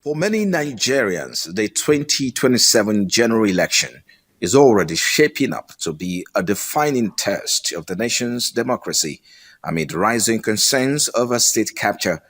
For many Nigerians, the 2027 general election is already shaping up to be a defining test of the nation's democracy amid rising concerns over state capture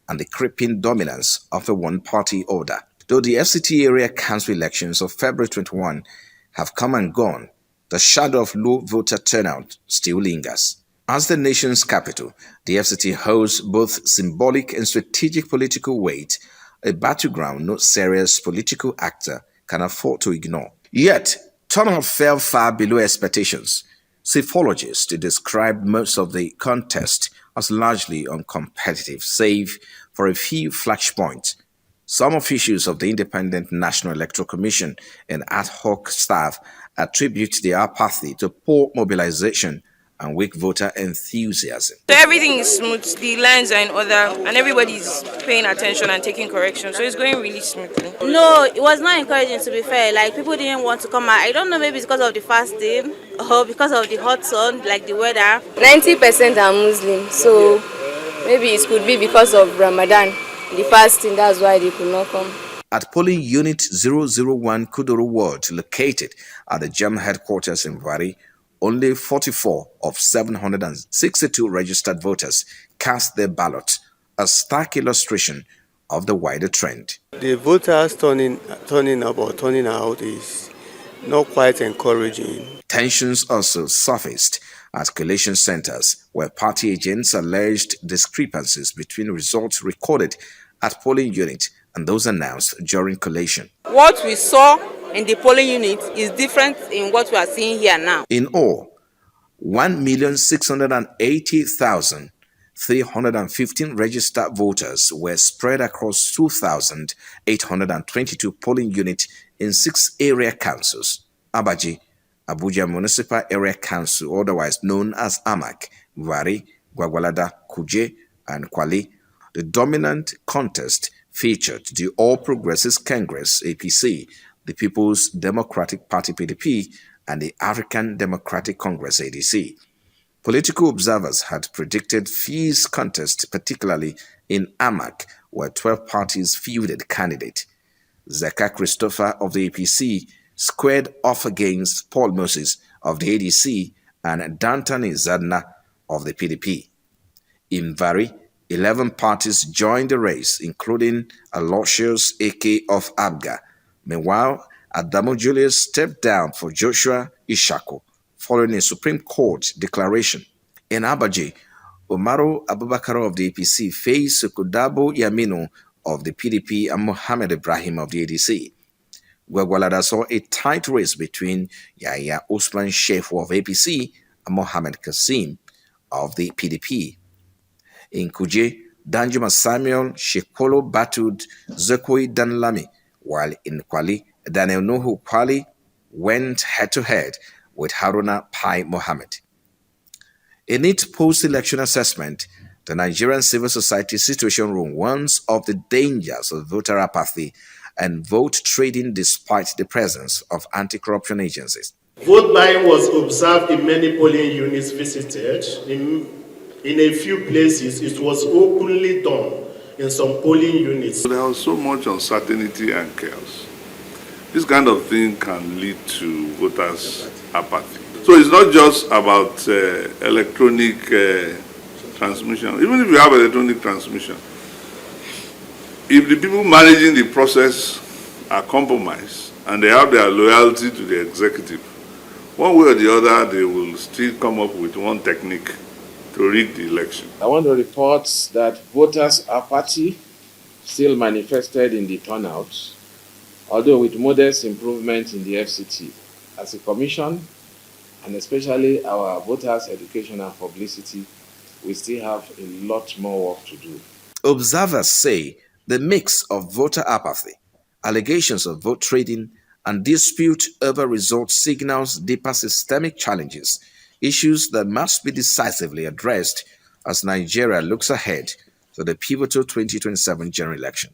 and the creeping dominance of a one-party order. Though the FCT area council elections of February 21 have come and gone, the shadow of low voter turnout still lingers. As the nation's capital, the FCT holds both symbolic and strategic political weight, a battleground no serious political actor can afford to ignore. Yet, turnout fell far below expectations. Psephologists described most of the contest as largely uncompetitive, save for a few flashpoints. Some officials of the Independent National Electoral Commission and ad hoc staff attribute the apathy to poor mobilization and weak voter enthusiasm. So everything is smooth, the lines are in order, and everybody's paying attention and taking correction. So it's going really smoothly. No, it was not encouraging, to be fair. Like, people didn't want to come out. I don't know, maybe it's because of the fasting or because of the hot sun, like the weather. 90% are Muslim, so maybe it could be because of Ramadan, the fasting, that's why they could not come. At polling unit 001 Kuduru Ward, located at the JAM headquarters in Vari, only 44 of 762 registered voters cast their ballots, a stark illustration of the wider trend. The voters turning out is not quite encouraging. Tensions also surfaced at collation centers where party agents alleged discrepancies between results recorded at polling units and those announced during collation. What we saw in the polling unit is different in what we are seeing here now. In all, 1,680,315 registered voters were spread across 2,822 polling units in 6 area councils: Abaji, Abuja Municipal Area Council, otherwise known as AMAC, Vari, Gwagwalada, Kuje, and Kwali. The dominant contest featured the All Progressives Congress (APC), the People's Democratic Party (PDP), and the African Democratic Congress (ADC). Political observers had predicted fierce contest, particularly in AMAC, where 12 parties fielded candidates. Zeka Christopher of the APC squared off against Paul Moses of the ADC and Dantani Zadna of the PDP. In Vari, 11 parties joined the race, including Aloysius AK of Abga. Meanwhile, Adamu Julius stepped down for Joshua Ishako following a Supreme Court declaration. In Abaji, Umaru Abubakar of the APC faced Kudabo Yamino of the PDP and Mohammed Ibrahim of the ADC. Gwagwalada saw a tight race between Yahya Usman Shehu of APC and Mohammed Kasim of the PDP. In Kuje, Danjuma Samuel Shekolo battled Zekoi Danlami, while in Kwali, Daniel Nuhu Kwali went head-to-head with Haruna Pai Mohammed. In its post-election assessment, the Nigerian Civil Society Situation Room warns of the dangers of voter apathy and vote trading despite the presence of anti-corruption agencies. Vote buying was observed in many polling units visited. In a few places, it was openly done in some polling units. There was so much uncertainty and chaos. This kind of thing can lead to voters' apathy. So it's not just about electronic transmission. Even if you have electronic transmission, if the people managing the process are compromised and they have their loyalty to the executive, one way or the other, they will still come up with one technique to rig the election. I want to report that voters' apathy still manifested in the turnout, although with modest improvement in the FCT. As a commission, and especially our voters' education and publicity, we still have a lot more work to do. Observers say the mix of voter apathy, allegations of vote trading, and dispute over results signals deeper systemic challenges, issues that must be decisively addressed as Nigeria looks ahead to the pivotal 2027 general election.